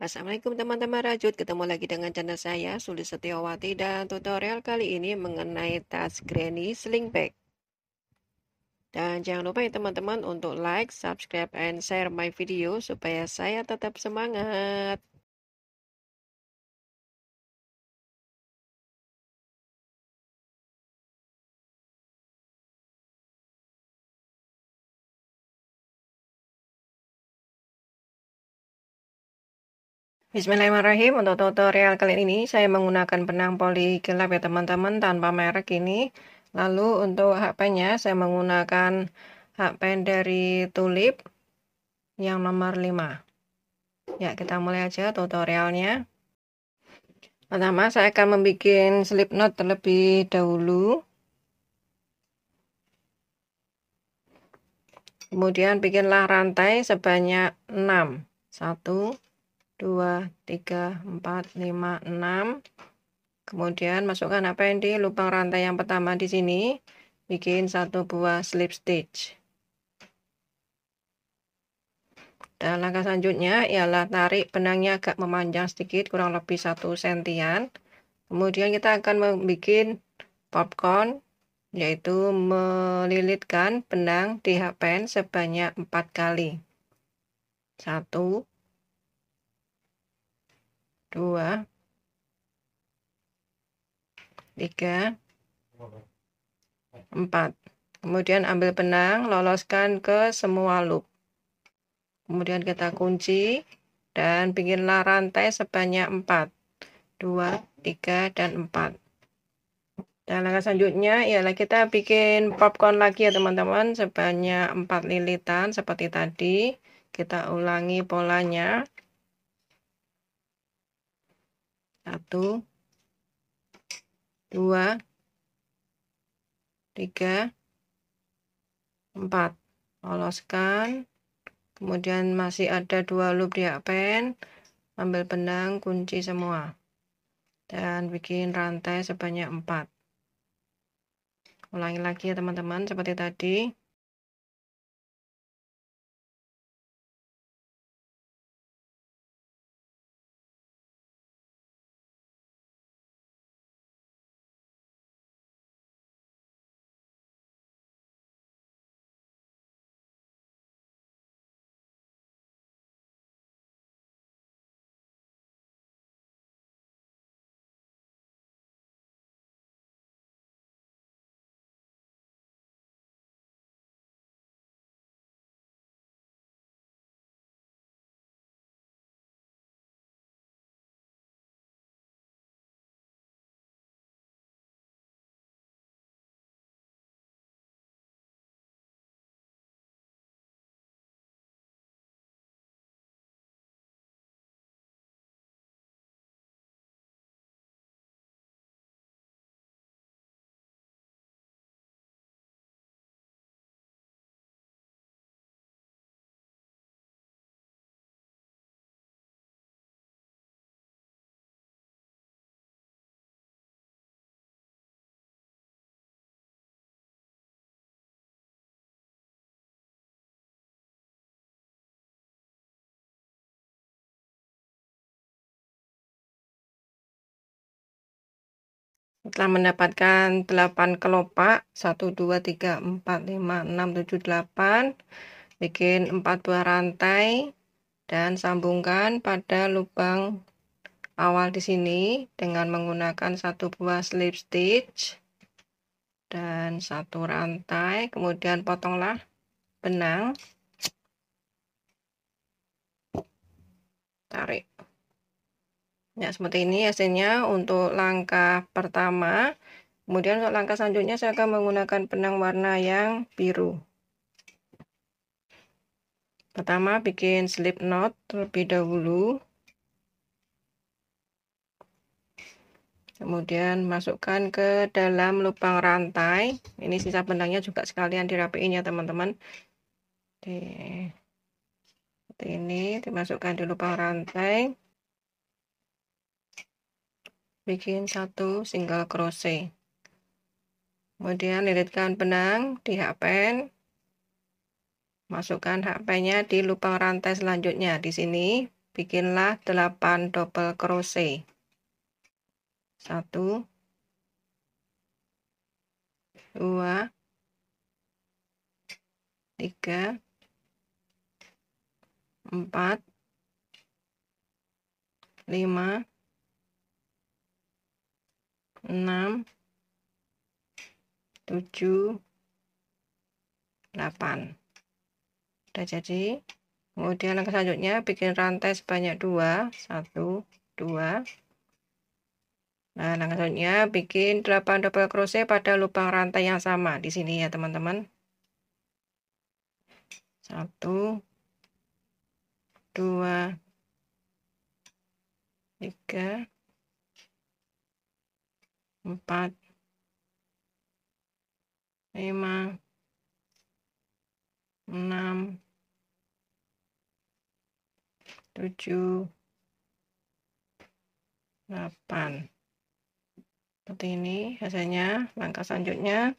Assalamualaikum teman-teman rajut, ketemu lagi dengan channel saya Sulis Setiawati dan tutorial kali ini mengenai tas granny sling bag. Dan jangan lupa ya teman-teman untuk like, subscribe, and share my video supaya saya tetap semangat. Bismillahirrahmanirrahim. Untuk tutorial kali ini saya menggunakan benang poli gelap ya teman-teman, tanpa merek ini. Lalu untuk hakpennya saya menggunakan hakpen dari Tulip yang nomor 5. Ya, kita mulai aja tutorialnya. Pertama saya akan membuat slip knot terlebih dahulu. Kemudian bikinlah rantai sebanyak 6. 1, 2, 3, 4, 5, 6. Kemudian masukkan hakpen di lubang rantai yang pertama di sini. Bikin 1 buah slip stitch. Dan langkah selanjutnya ialah tarik benangnya agak memanjang sedikit, kurang lebih 1 sentian. Kemudian kita akan membuat popcorn, yaitu melilitkan benang di hakpen sebanyak 4 kali. 1, 2, 3, 4. Kemudian ambil benang, loloskan ke semua loop. Kemudian kita kunci dan bikinlah rantai sebanyak 4. 2, 3, dan 4. Dan langkah selanjutnya ialah kita bikin popcorn lagi ya teman-teman, sebanyak 4 lilitan seperti tadi. Kita ulangi polanya. 1, 2, 3, 4. Loloskan. Kemudian masih ada 2 loop di hakpen. Ambil benang, kunci semua. Dan bikin rantai sebanyak 4. Ulangi lagi ya teman-teman, seperti tadi. Setelah mendapatkan 8 kelopak, 1, 2, 3, 4, 5, 6, 7, 8, bikin 4 buah rantai dan sambungkan pada lubang awal di sini dengan menggunakan 1 buah slip stitch dan 1 rantai. Kemudian potonglah benang, tarik. Ya, seperti ini hasilnya untuk langkah pertama. Kemudian untuk langkah selanjutnya saya akan menggunakan benang warna yang biru. Pertama bikin slip knot terlebih dahulu. Kemudian masukkan ke dalam lubang rantai. Ini sisa benangnya juga sekalian dirapiin ya teman-teman. Seperti ini dimasukkan di lubang rantai. Bikin 1 single crochet. Kemudian lilitkan benang di hakpen. Masukkan hakpennya di lubang rantai selanjutnya di sini. bikinlah 8 double crochet. 1, 2, 3, 4, 5, 6, 7, 8. Udah jadi. Kemudian langkah selanjutnya bikin rantai sebanyak 2, 1, 2. Nah, langkah selanjutnya bikin 8 double crochet pada lubang rantai yang sama di sini ya, teman-teman. 1, 2, 3, 4, 5, 6, 7, 8. Seperti ini hasilnya. Langkah selanjutnya.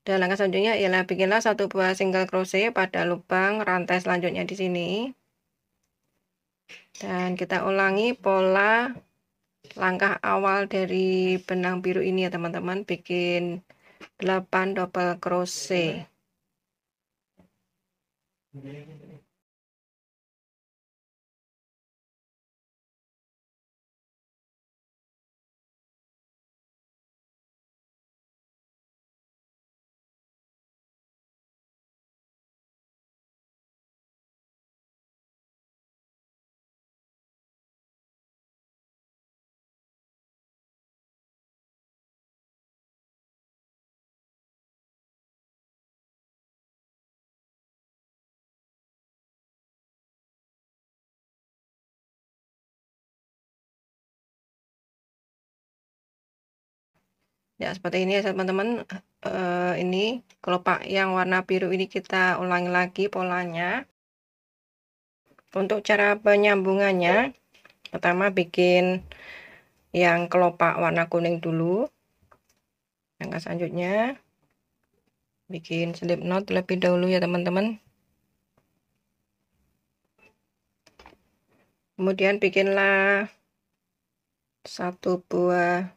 Dan langkah selanjutnya ialah bikinlah 1 buah single crochet pada lubang rantai selanjutnya di sini. Dan kita ulangi pola langkah awal dari benang biru ini ya, teman-teman. Bikin 8 double crochet. Ya, seperti ini ya teman-teman. Ini kelopak yang warna biru ini kita ulangi lagi polanya. Untuk cara penyambungannya, pertama bikin yang kelopak warna kuning dulu. Langkah selanjutnya bikin slip knot terlebih dahulu ya teman-teman. Kemudian bikinlah 1 buah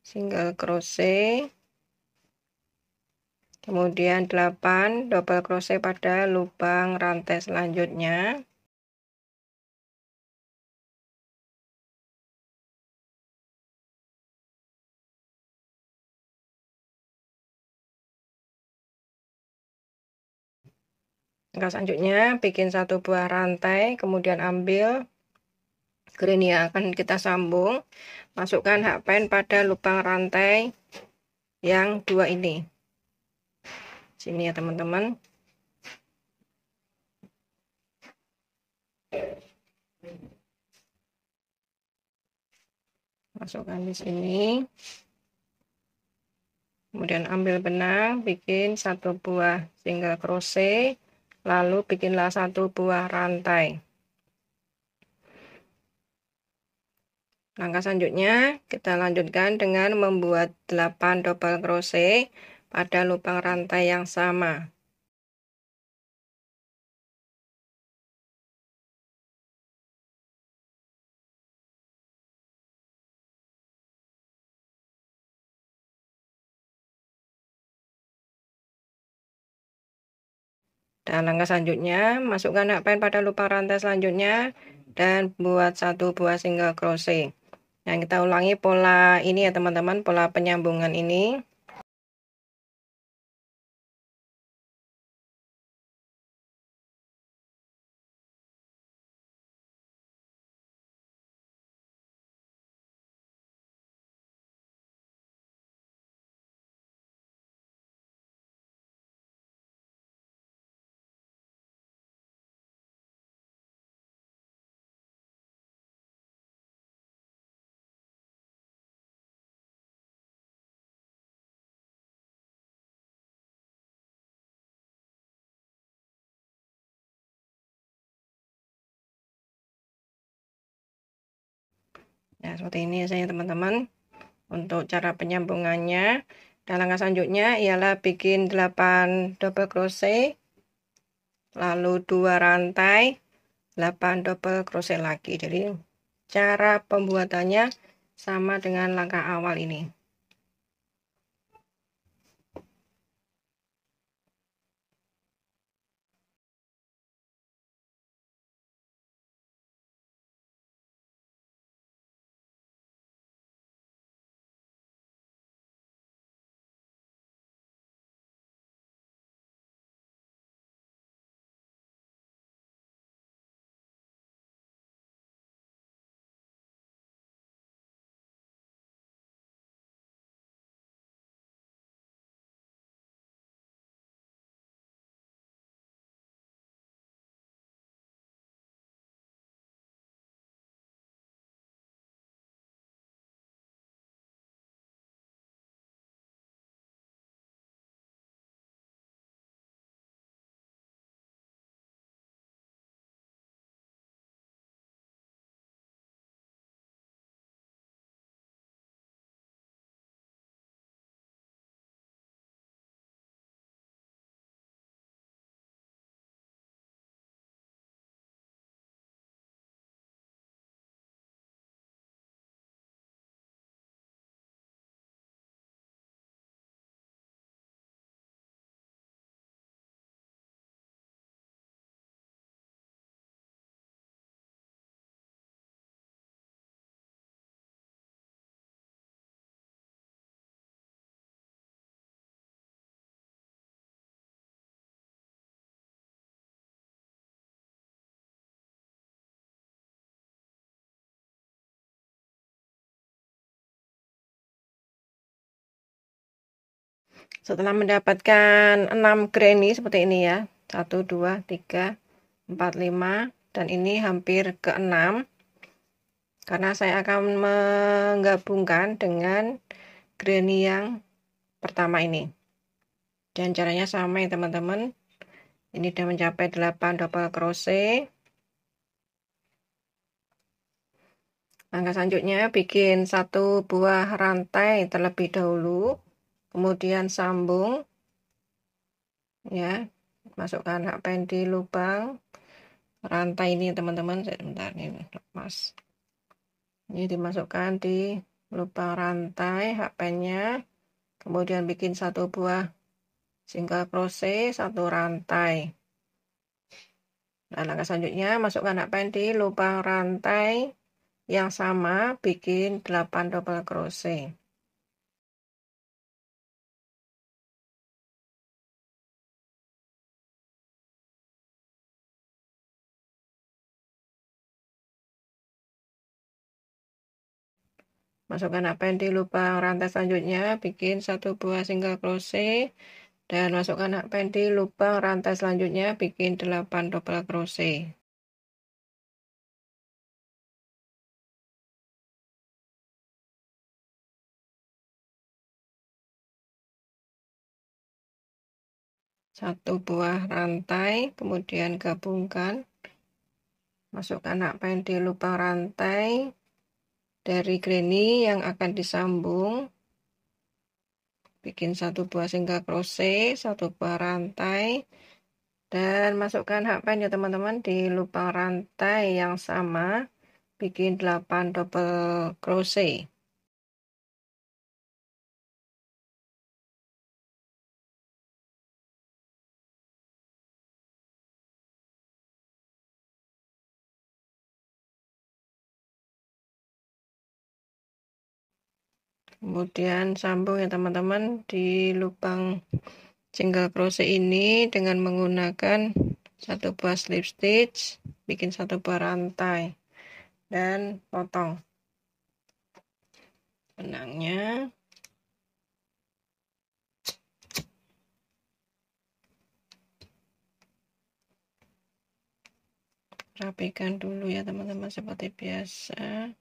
single crochet, kemudian 8 double crochet pada lubang rantai selanjutnya. Langkah selanjutnya bikin 1 buah rantai, kemudian ambil green yang akan kita sambung, masukkan hakpen pada lubang rantai yang 2 ini. Sini ya teman-teman. Masukkan di sini. Kemudian ambil benang, bikin 1 buah single crochet, lalu bikinlah 1 buah rantai. Langkah selanjutnya kita lanjutkan dengan membuat 8 double crochet pada lubang rantai yang sama. Dan langkah selanjutnya masukkan hakpen pada lubang rantai selanjutnya dan buat 1 buah single crochet. Yang kita ulangi pola ini ya teman-teman, pola penyambungan ini. Nah, seperti ini saya teman-teman untuk cara penyambungannya. Dan langkah selanjutnya ialah bikin 8 double crochet lalu 2 rantai, 8 double crochet lagi. Jadi cara pembuatannya sama dengan langkah awal ini. Setelah mendapatkan 6 granny seperti ini ya, 1, 2, 3, 4, 5, dan ini hampir ke 6, karena saya akan menggabungkan dengan granny yang pertama ini. Dan caranya sama ya teman-teman. Ini sudah mencapai 8 double crochet. Langkah selanjutnya bikin 1 buah rantai terlebih dahulu, kemudian sambung ya, masukkan hakpen di lubang rantai ini teman-teman. Sebentar, ini lepas. Ini dimasukkan di lubang rantai hakpennya, kemudian bikin 1 buah single crochet, 1 rantai. Nah, langkah selanjutnya masukkan hakpen di lubang rantai yang sama, bikin 8 double crochet. Masukkan hakpen di lubang rantai selanjutnya, bikin 1 buah single crochet, dan masukkan hakpen di lubang rantai selanjutnya, bikin 8 double crochet. Satu buah rantai, kemudian gabungkan, masukkan hakpen di lubang rantai dari granny yang akan disambung, bikin 1 buah single crochet, 1 buah rantai, dan masukkan hakpen ya teman-teman di lubang rantai yang sama, bikin 8 double crochet. Kemudian sambung ya teman-teman di lubang single crochet ini dengan menggunakan 1 buah slip stitch, bikin 1 buah rantai, dan potong benangnya. Rapikan dulu ya teman-teman seperti biasa.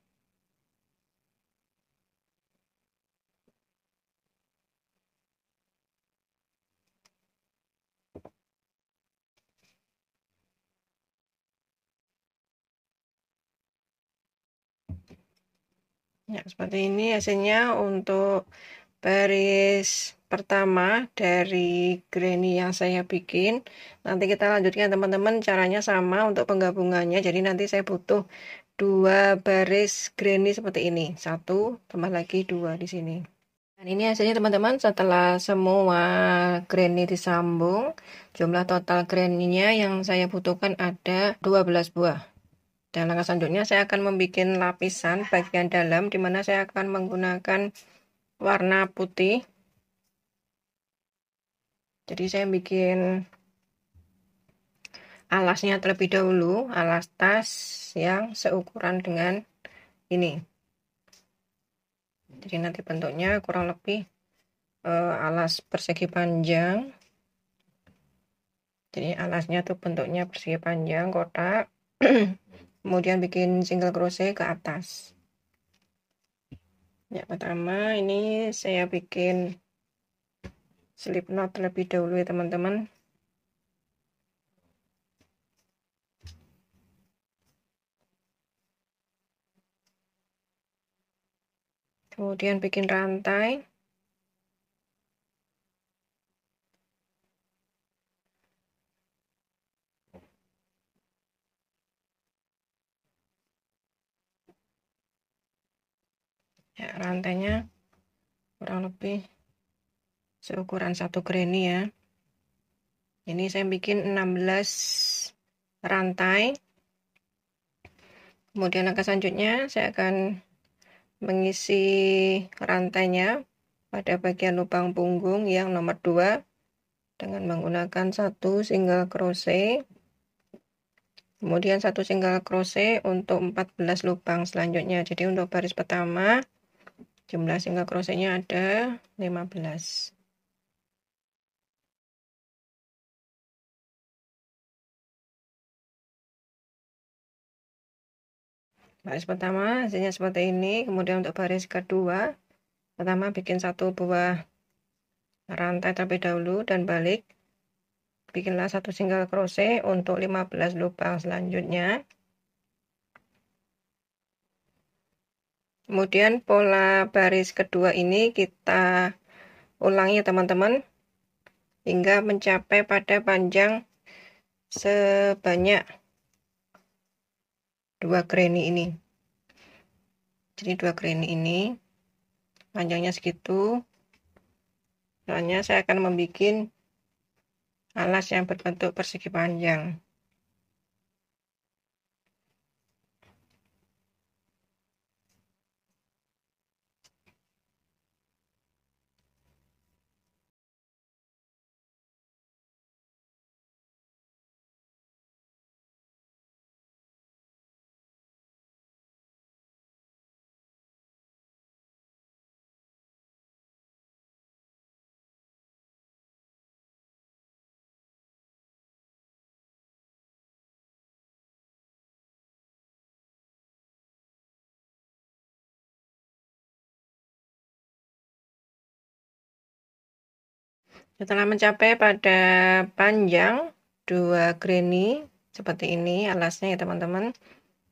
Ya, seperti ini hasilnya untuk baris pertama dari granny yang saya bikin. Nanti kita lanjutkan teman-teman, caranya sama untuk penggabungannya. Jadi nanti saya butuh 2 baris granny seperti ini, 1 tambah lagi 2 di sini. Dan ini hasilnya teman-teman, setelah semua granny disambung, jumlah total granny-nya yang saya butuhkan ada 12 buah. Dan langkah selanjutnya saya akan membuat lapisan bagian dalam, dimana saya akan menggunakan warna putih. Jadi saya bikin alasnya terlebih dahulu, alas tas yang seukuran dengan ini. Jadi nanti bentuknya kurang lebih alas persegi panjang. Jadi alasnya tuh bentuknya persegi panjang kotak. Kemudian bikin single crochet ke atas. Ya, pertama ini saya bikin slip knot terlebih dahulu ya teman-teman. Kemudian bikin rantai. Ya, rantainya kurang lebih seukuran 1 granny ya. Ini saya bikin 16 rantai. Kemudian langkah selanjutnya saya akan mengisi rantainya pada bagian lubang punggung yang nomor 2 dengan menggunakan 1 single crochet. Kemudian 1 single crochet untuk 14 lubang selanjutnya. Jadi untuk baris pertama jumlah single crochetnya ada 15. Baris pertama hasilnya seperti ini. Kemudian untuk baris kedua, pertama bikin 1 buah rantai terlebih dahulu dan balik. Bikinlah 1 single crochet untuk 15 lubang selanjutnya. Kemudian pola baris kedua ini kita ulangi teman-teman hingga mencapai pada panjang sebanyak 2 granny ini. Jadi 2 granny ini panjangnya segitu. Soalnya saya akan membuat alas yang berbentuk persegi panjang. Setelah mencapai pada panjang 2 granny seperti ini alasnya ya teman-teman.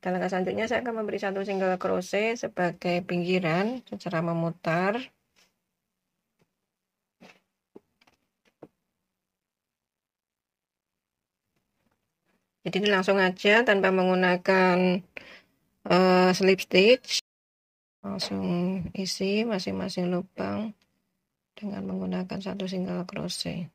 Dan langkah selanjutnya saya akan memberi 1 single crochet sebagai pinggiran secara memutar. Jadi ini langsung aja tanpa menggunakan slip stitch, langsung isi masing-masing lubang dengan menggunakan 1 single crochet.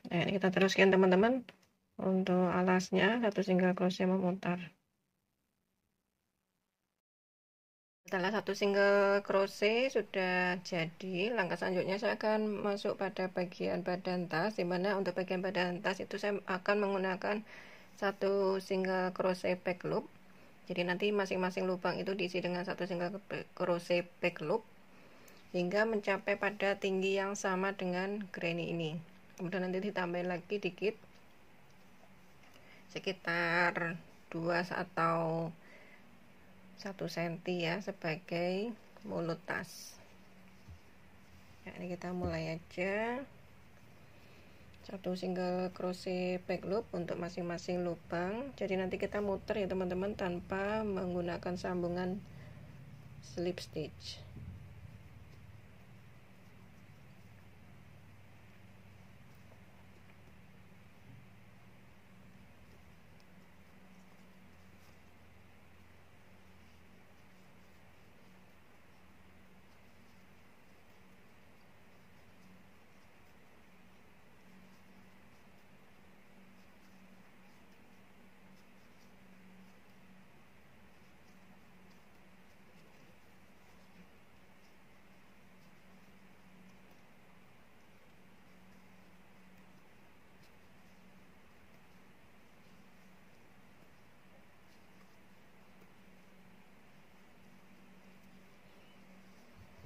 Nah, ini kita teruskan teman-teman. Untuk alasnya 1 single crochet memutar. Setelah 1 single crochet sudah jadi, langkah selanjutnya saya akan masuk pada bagian badan tas, dimana untuk bagian badan tas itu saya akan menggunakan 1 single crochet back loop. Jadi nanti masing-masing lubang itu diisi dengan 1 single crochet back loop. hingga mencapai pada tinggi yang sama dengan granny ini. Kemudian nanti ditambahin lagi dikit, sekitar 2 atau 1 cm ya, sebagai mulut tas. Nah, ini kita mulai aja. 1 single crochet back loop untuk masing-masing lubang. Jadi nanti kita muter ya teman-teman, tanpa menggunakan sambungan slip stitch.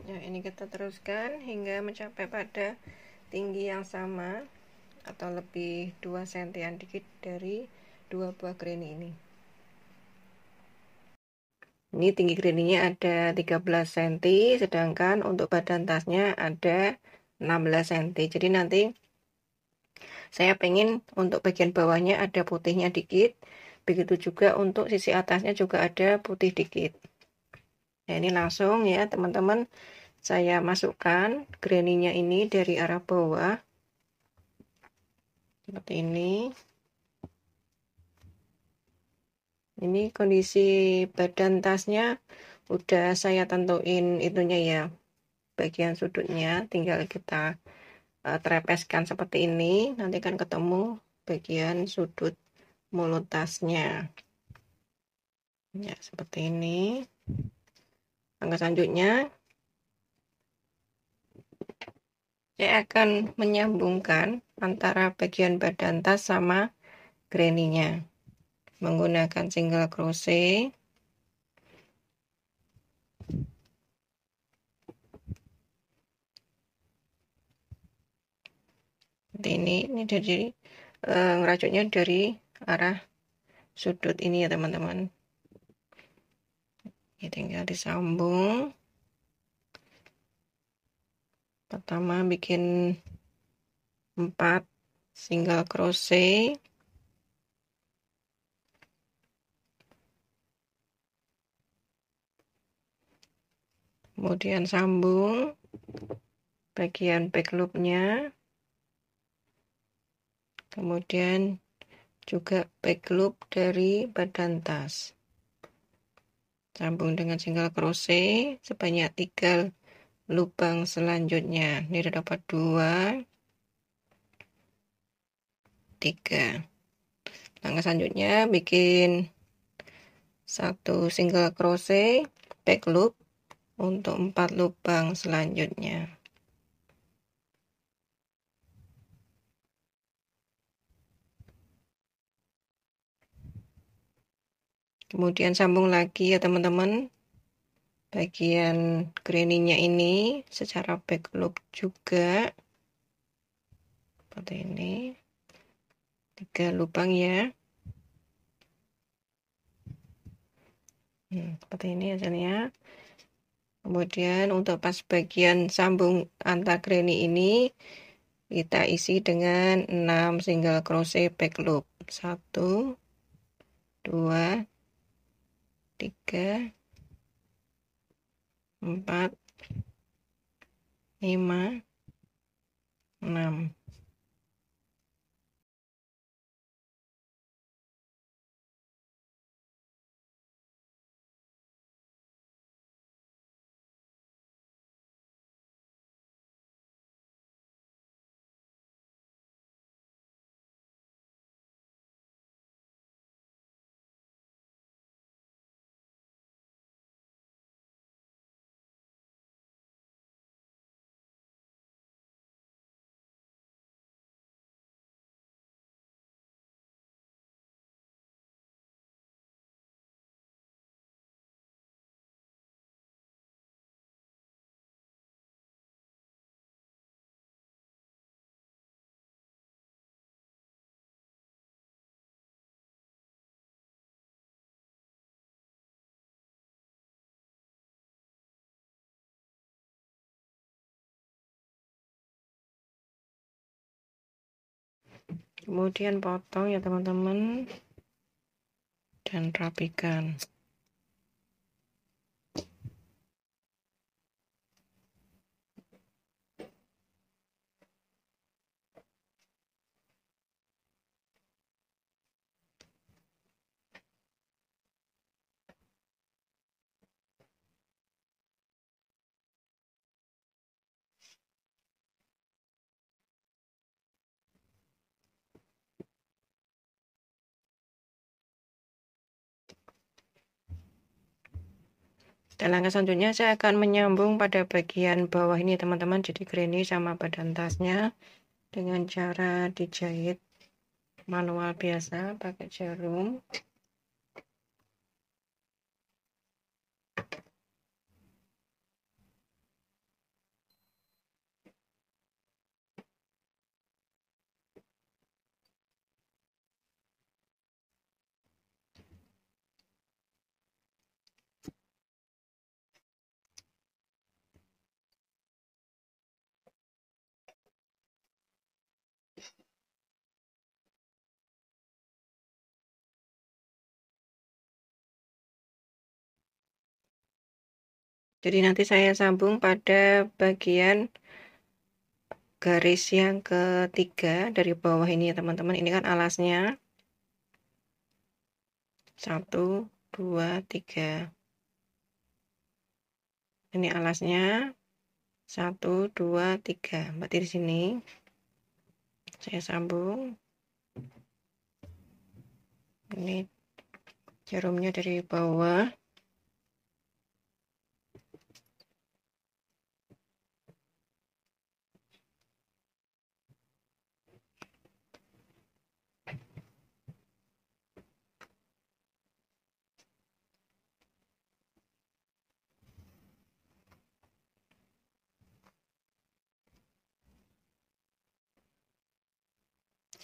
Ya, ini kita teruskan hingga mencapai pada tinggi yang sama atau lebih 2 cm dikit dari 2 buah granny ini. Ini tinggi granny-nya ada 13 cm, sedangkan untuk badan tasnya ada 16 cm. Jadi nanti saya pengen untuk bagian bawahnya ada putihnya dikit, begitu juga untuk sisi atasnya juga ada putih dikit. Nah, ini langsung ya teman-teman, saya masukkan granny-nya ini dari arah bawah seperti ini. Ini kondisi badan tasnya udah saya tentuin itunya ya, bagian sudutnya tinggal kita trepeskan seperti ini, nanti kan ketemu bagian sudut mulut tasnya ya, seperti ini. Langkah selanjutnya saya akan menyambungkan antara bagian badan tas sama granny-nya menggunakan single crochet. Seperti ini dari ngerajutnya dari arah sudut ini ya teman-teman. Ini tinggal disambung. Pertama bikin 4 single crochet, kemudian sambung bagian back loopnya, kemudian juga back loop dari badan tas, sambung dengan single crochet sebanyak 3 lubang selanjutnya. Ini udah dapat 2, 3. Langkah selanjutnya bikin 1 single crochet back loop untuk 4 lubang selanjutnya. Kemudian sambung lagi ya teman-teman, bagian granny-nya ini secara back loop juga seperti ini, 3 lubang ya. Seperti ini hasilnya. Kemudian untuk pas bagian sambung antar granny ini kita isi dengan 6 single crochet back loop. 1, 2, 3, 4, 5, 6. Kemudian potong ya teman-teman, dan rapikan. Dan langkah selanjutnya saya akan menyambung pada bagian bawah ini teman-teman, jadi granny sama badan tasnya dengan cara dijahit manual biasa pakai jarum. Jadi nanti saya sambung pada bagian garis yang ketiga dari bawah ini teman-teman. Ini kan alasnya. 1, 2, 3. Ini alasnya. 1, 2, 3. Berarti di sini saya sambung. Ini jarumnya dari bawah.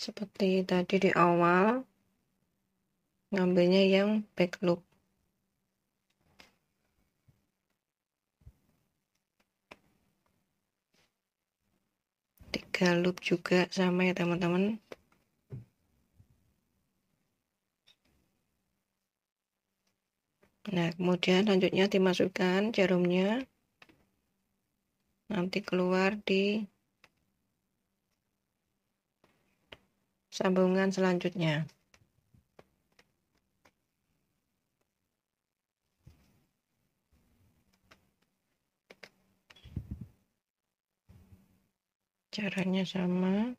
Seperti tadi di awal, ngambilnya yang back loop. Tiga loop juga sama ya teman-teman. Nah, kemudian selanjutnya dimasukkan jarumnya. Nanti keluar di sambungan selanjutnya. Caranya sama.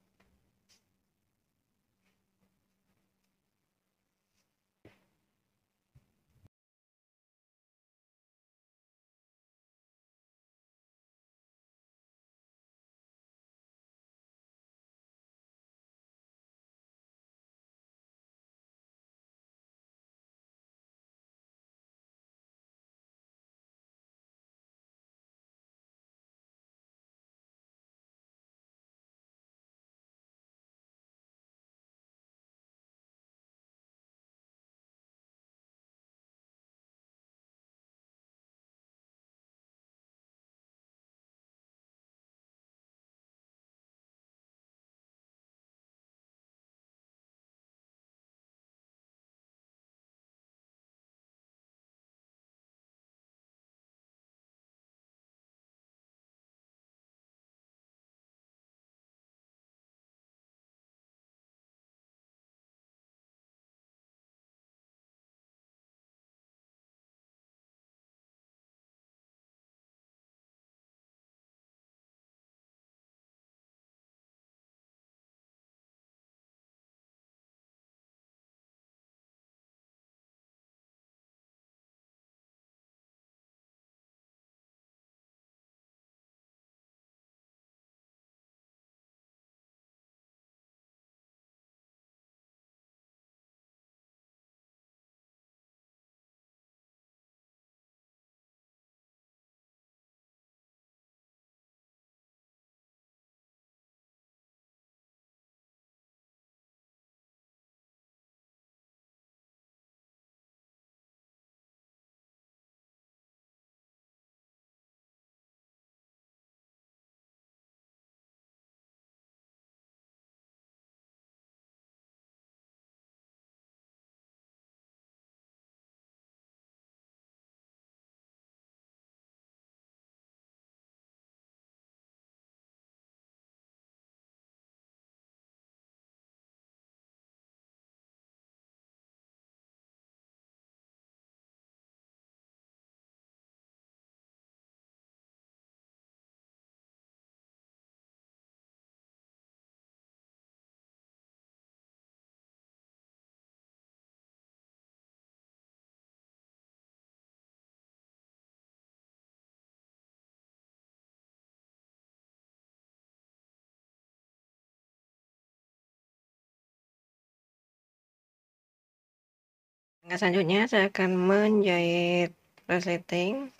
Nah, selanjutnya saya akan menjahit resleting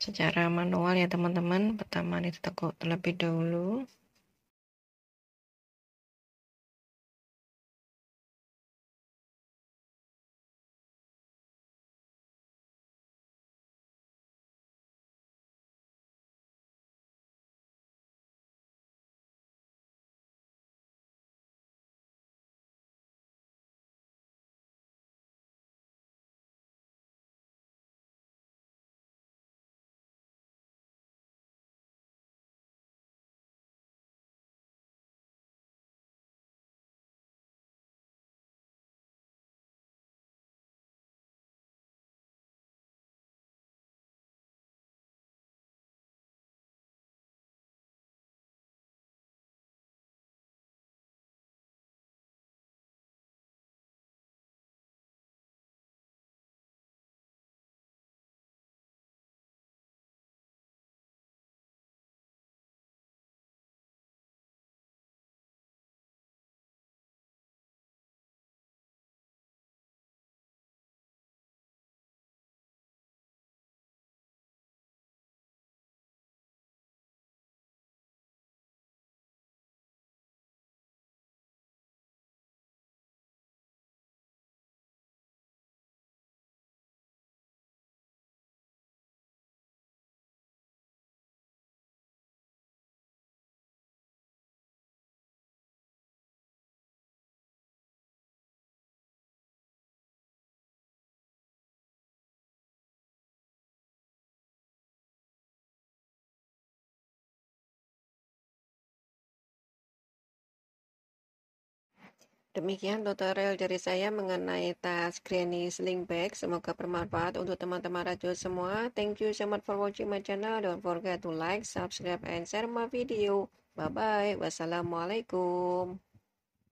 secara manual ya teman-teman. Pertama ditekuk terlebih dahulu. Demikian tutorial dari saya mengenai tas Granny Sling Bag. Semoga bermanfaat untuk teman-teman rajut semua. Thank you so much for watching my channel. Don't forget to like, subscribe, and share my video. Bye-bye. Wassalamualaikum.